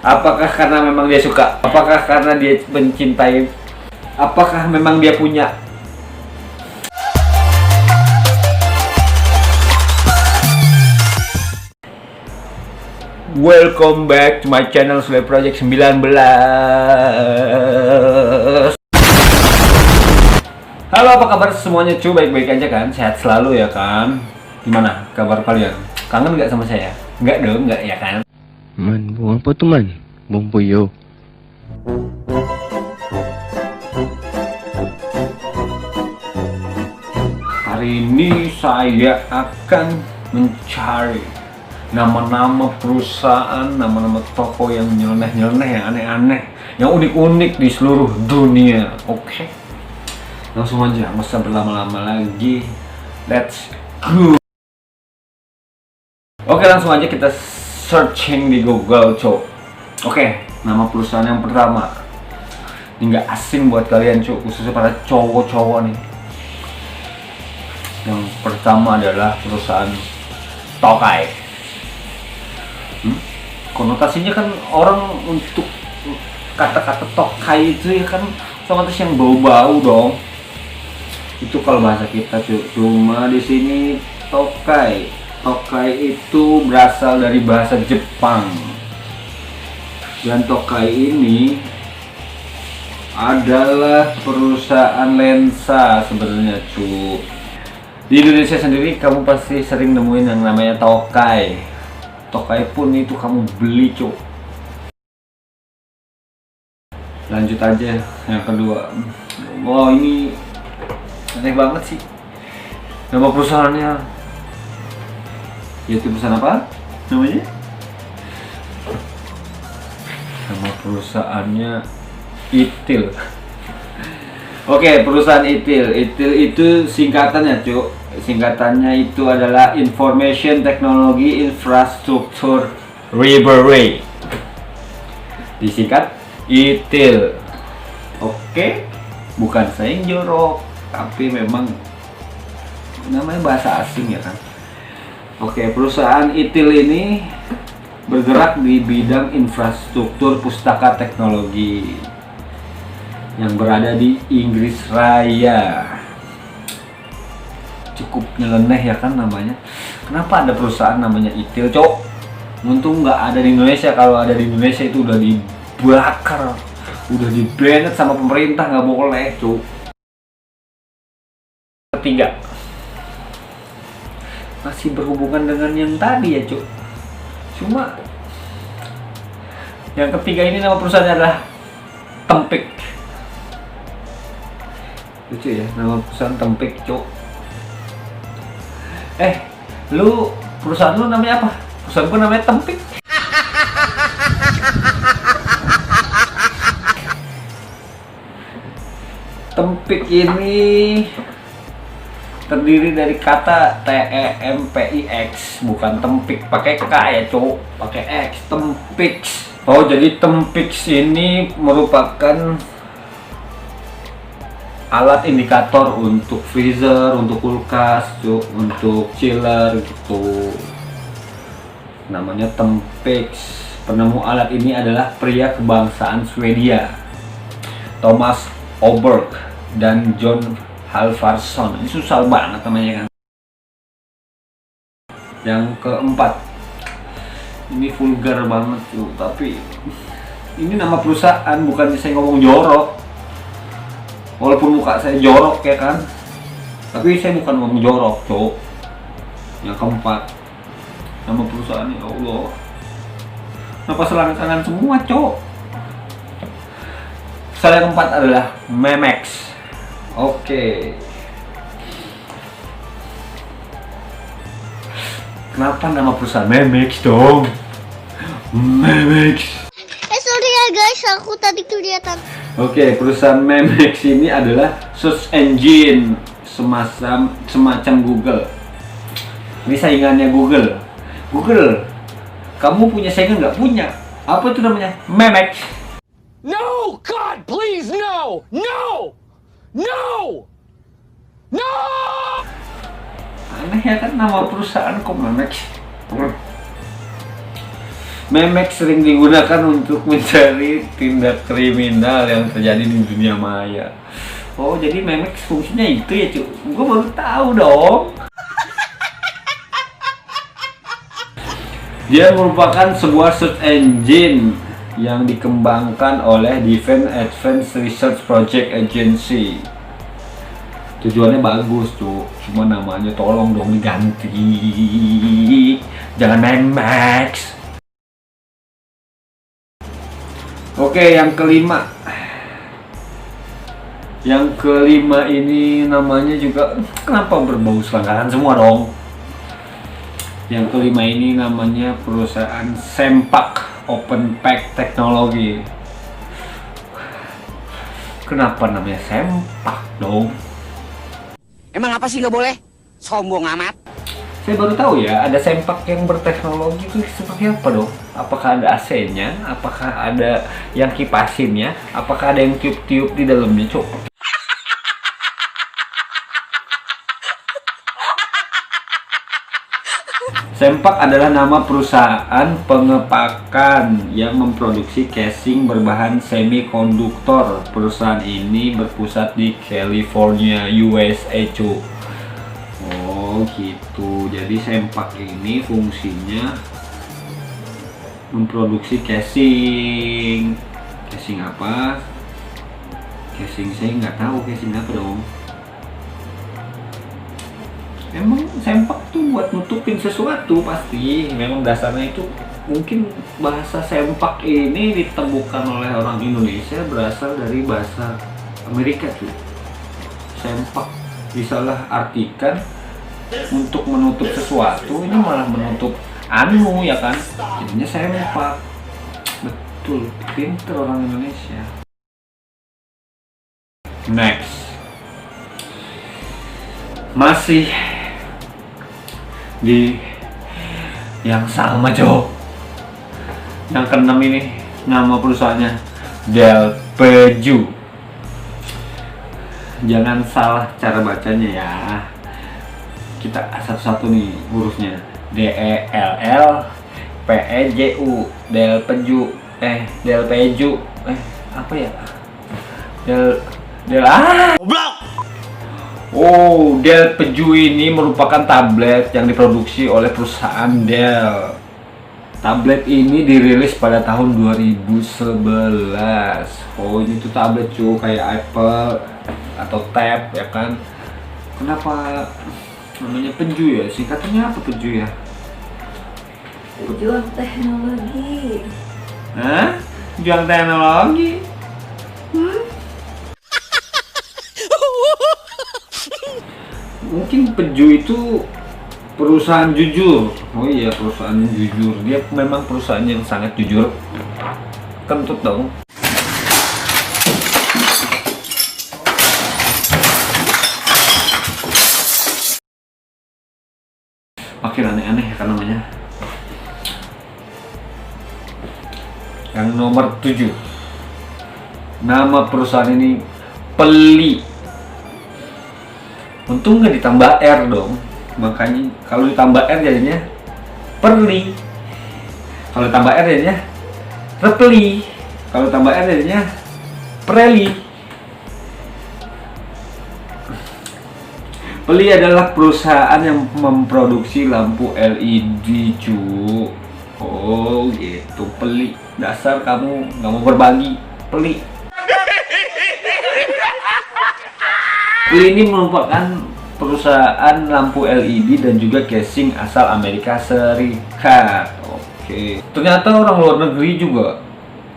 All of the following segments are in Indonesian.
Apakah karena memang dia suka? Apakah karena dia mencintai? Apakah memang dia punya? Welcome back to my channel Sule Project 19. Halo, apa kabar semuanya cu? Baik-baik aja kan? Sehat selalu ya kan? Gimana kabar kalian? Kangen nggak sama saya? Nggak dong, nggak ya kan? Man, buang apa tuh man? Buang puyo. Hari ini saya akan mencari nama-nama perusahaan, nama-nama toko yang nyeleneh-nyeleneh, yang aneh-aneh, yang unik-unik di seluruh dunia. Oke? Langsung aja, nggak usah berlama-lama lagi. Let's go. Oke, langsung aja kita searching di Google, cok. Oke, nama perusahaan yang pertama. Ini nggak asing buat kalian, cok, khususnya para cowok-cowok nih. Yang pertama adalah perusahaan Tokai. Konotasinya kan orang untuk kata-kata Tokai itu ya kan otomatis yang bau-bau dong. Itu kalau bahasa kita, cuma di sini Tokai. Tokai itu berasal dari bahasa Jepang. Dan Tokai ini adalah perusahaan lensa sebenarnya, cu. Di Indonesia sendiri kamu pasti sering nemuin yang namanya Tokai. Tokai pun itu kamu beli, cu. Lanjut aja yang kedua. Wow, ini aneh banget sih. Nama perusahaannya, yaitu perusahaan apa namanya? Nama perusahaannya ITIL. Oke, perusahaan ITIL. ITIL itu singkatannya, cuk. Singkatannya itu adalah Information Technology Infrastructure Library. Disingkat ITIL. Oke, bukan saya yang jorok, tapi memang namanya bahasa asing ya kan. Oke, perusahaan ITIL ini bergerak di bidang infrastruktur pustaka teknologi yang berada di Inggris Raya. Cukup nyeleneh ya kan namanya. Kenapa ada perusahaan namanya ITIL, cok? Untung nggak ada di Indonesia. Kalau ada di Indonesia itu udah dibakar, udah di-banned sama pemerintah, nggak boleh, cok. Ketiga, masih berhubungan dengan yang tadi ya, cuk. Cuma yang ketiga ini nama perusahaannya adalah Tempik. Lucu ya, nama perusahaan Tempik, cuk. Lu perusahaan lu namanya apa? Perusahaan gua namanya Tempik. Tempik ini terdiri dari kata TEMPIX, bukan tempik pakai K ya, cowok, pakai X, tempix. Oh, jadi tempix ini merupakan alat indikator untuk freezer, untuk kulkas, cuk, untuk chiller gitu. Namanya tempix. Penemu alat ini adalah pria kebangsaan Swedia, Thomas Oberg dan John Halvarsson. Ini susah banget namanya kan. Yang keempat, ini vulgar banget tuh, tapi ini nama perusahaan, bukan saya ngomong jorok. Walaupun muka saya jorok ya kan, tapi saya bukan ngomong jorok, cok. Yang keempat, nama perusahaan, ya Allah, kenapa selang-selang semua, cok? Perusahaan yang keempat adalah Memex. Oke. Kenapa nama perusahaan Memex dong? Memex. Sorry ya guys, aku tadi kelihatan. Oke, perusahaan Memex ini adalah search engine semacam Google. Ini saingannya Google. Google, kamu punya saingan nggak? Punya. Apa itu namanya? Memex. No, God, please, no! No! No! No! Aneh ya kan nama perusahaan kok Memex. Memex sering digunakan untuk mencari tindak kriminal yang terjadi di dunia maya. Oh, jadi Memex fungsinya itu ya, cuy. Gue baru tahu dong. Dia merupakan sebuah search engine yang dikembangkan oleh Defense Advanced Research Project Agency. Tujuannya bagus, cuy. Cuma namanya tolong dong diganti. Jangan Memex. Oke, yang kelima. Yang kelima ini namanya juga kenapa berbau selangkangan semua dong. Yang kelima ini namanya perusahaan Sempak Open Pack Technology. Kenapa namanya Sempak dong? Emang apa sih nggak boleh? Sombong amat. Saya baru tahu ya, ada sempak yang berteknologi itu seperti apa dong? Apakah ada AC-nya? Apakah ada yang kipasinnya? Apakah ada yang tiup-tiup di dalamnya, cok? Sempak adalah nama perusahaan pengepakan yang memproduksi casing berbahan semikonduktor. Perusahaan ini berpusat di California, USA, cok. Oh gitu, jadi Sempak ini fungsinya memproduksi casing. Casing apa? Casing saya nggak tahu casing apa dong. Emang Sempak tuh buat nutupin sesuatu pasti. Memang dasarnya itu mungkin bahasa Sempak ini ditemukan oleh orang Indonesia berasal dari bahasa Amerika tuh. Sempak disalah artikan untuk menutup sesuatu, ini malah menutup anu ya kan, jadinya Sempak. Betul, pinter orang Indonesia. Next, masih di yang sama, cok. Yang keenam ini nama perusahaannya Delpeju. Jangan salah cara bacanya ya. Kita satu-satu nih hurufnya. Delpeju, Delpeju, Delpeju, apa ya? Oh, Delpeju ini merupakan tablet yang diproduksi oleh perusahaan Dell. Tablet ini dirilis pada tahun 2011. Oh, ini tuh tablet cuy, kayak Apple atau Tab ya kan. Kenapa namanya Peju ya? Singkatannya apa Peju ya? Pejuang teknologi. Hah? Pejuang teknologi? Mungkin Peju itu perusahaan jujur. Oh iya, perusahaan yang jujur. Dia memang perusahaan yang sangat jujur. Kentut dong. Makin aneh-aneh kan namanya. Yang nomor 7. Nama perusahaan ini Peli. Untung nggak ditambah R dong. Makanya kalau ditambah R jadinya Perli. Kalau ditambah R jadinya Repli. Kalau ditambah R jadinya Preli. Peli adalah perusahaan yang memproduksi lampu LED, cu. Oh gitu, Peli. Dasar kamu nggak mau berbagi, Peli. Peli ini merupakan perusahaan lampu LED dan juga casing asal Amerika Serikat. Oke. Ternyata orang luar negeri juga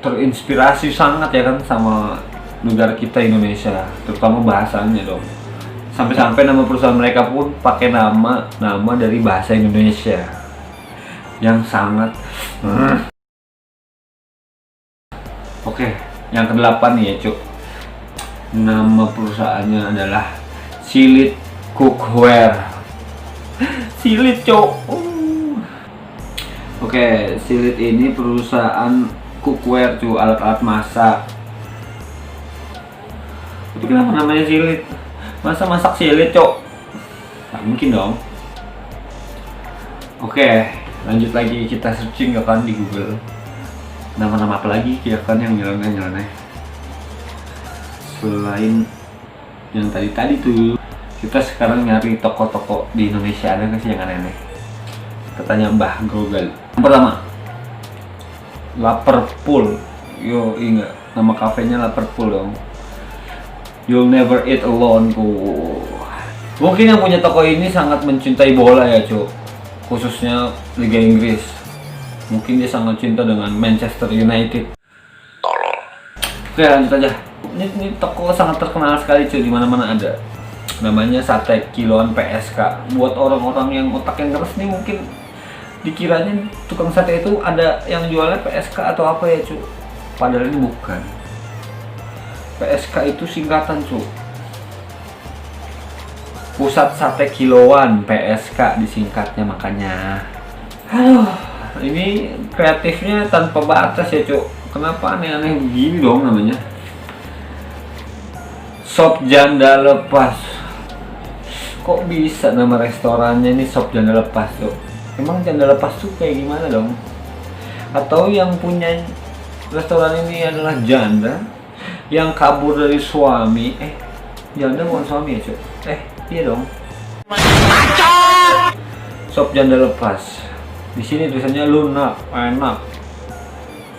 terinspirasi sangat ya kan sama negara kita Indonesia, terutama bahasanya dong. Sampai-sampai nama perusahaan mereka pun pakai nama dari bahasa Indonesia yang sangat Oke, yang ke-8 nih ya, cuk. Nama perusahaannya adalah Silit Cookware. Silit, cuk. Oke, Silit ini perusahaan cookware, cuk, alat-alat masak. Tapi kenapa namanya Silit? Masa masak silit, cok? Nggak mungkin dong. Oke, Lanjut lagi kita searching ya kan di Google. Nama-nama apa lagi ya kan yang nyeleneh. Selain yang tadi tuh, kita sekarang nyari toko-toko di Indonesia ada nggak sih yang aneh-aneh? Kita tanya Mbah Google. Yang pertama, Liverpool. Yo, ingat nama kafenya Liverpool dong. You'll never eat alone tuh. Mungkin yang punya toko ini sangat mencintai bola ya, Cuk. Khususnya Liga Inggris. Mungkin dia sangat cinta dengan Manchester United. Tolol. Oke, lanjut aja. Ini toko sangat terkenal sekali, Cuk, di mana-mana ada. Namanya Sate Kiloan PSK. Buat orang-orang yang otak yang keras nih mungkin dikiranya tukang sate itu ada yang jualnya PSK atau apa ya, Cuk. Padahal ini bukan. PSK itu singkatan, Cuk. Pusat Sate Kiloan PSK disingkatnya makanya. Aduh, ini kreatifnya tanpa batas ya, Cuk. Kenapa aneh-aneh begini dong namanya? Sop Janda Lepas. Kok bisa nama restorannya ini Sop Janda Lepas, Cuk? Emang janda lepas tuh kayak gimana dong? Atau yang punya restoran ini adalah janda yang kabur dari suami? Janda bukan suami ya, Cuk? Iya dong. Sop Janda Lepas. Di sini tulisannya lunak, enak,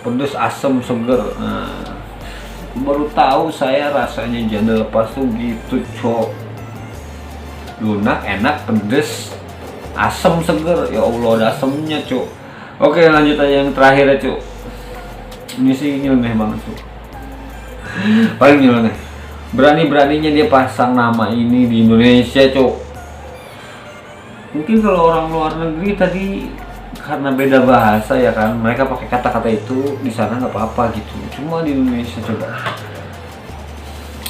pedes, asam, seger. Nah, baru tahu saya rasanya janda lepas tuh gitu, Cuk. Lunak, enak, pedes, asam, seger. Ya Allah, ada asamnya, Cuk. Oke, lanjut aja yang terakhir ya, Cuk. Ini sih nyeleneh banget, Cuk. Paling nyeleneh. Berani-beraninya dia pasang nama ini di Indonesia, Cuk. Mungkin kalau orang luar negeri tadi karena beda bahasa ya kan, mereka pakai kata-kata itu di sana nggak apa-apa gitu. Cuma di Indonesia coba.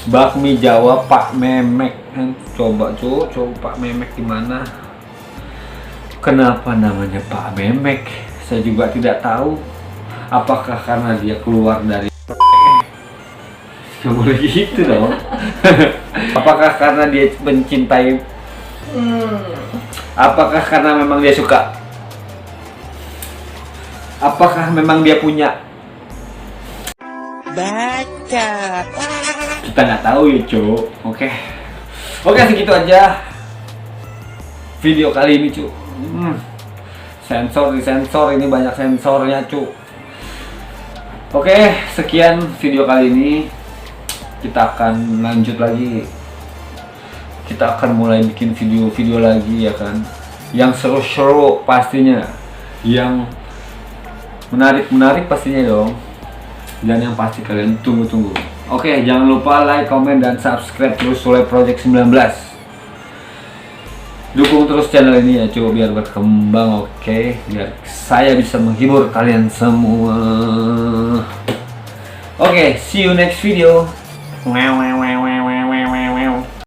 Bakmi Jawa Pak Memek. Coba, Cuk, Pak Memek di mana? Kenapa namanya Pak Memek? Saya juga tidak tahu. Apakah karena dia keluar dari nggak boleh gitu dong. Apakah karena dia mencintai? Apakah karena memang dia suka? Apakah memang dia punya? Baca. Kita nggak tahu ya, Cuk. Oke, segitu aja video kali ini, Cuk. Sensor ini banyak sensornya, Cuk. Oke, sekian video kali ini. Kita akan lanjut lagi. Kita akan mulai bikin video-video lagi ya kan, yang seru-seru pastinya, yang menarik pastinya dong, dan yang pasti kalian tunggu-tunggu. Oke, jangan lupa like, comment, dan subscribe terus Sule Project 19. Dukung terus channel ini ya, coba biar berkembang, oke? Biar saya bisa menghibur kalian semua. Oke, see you next video. Wow.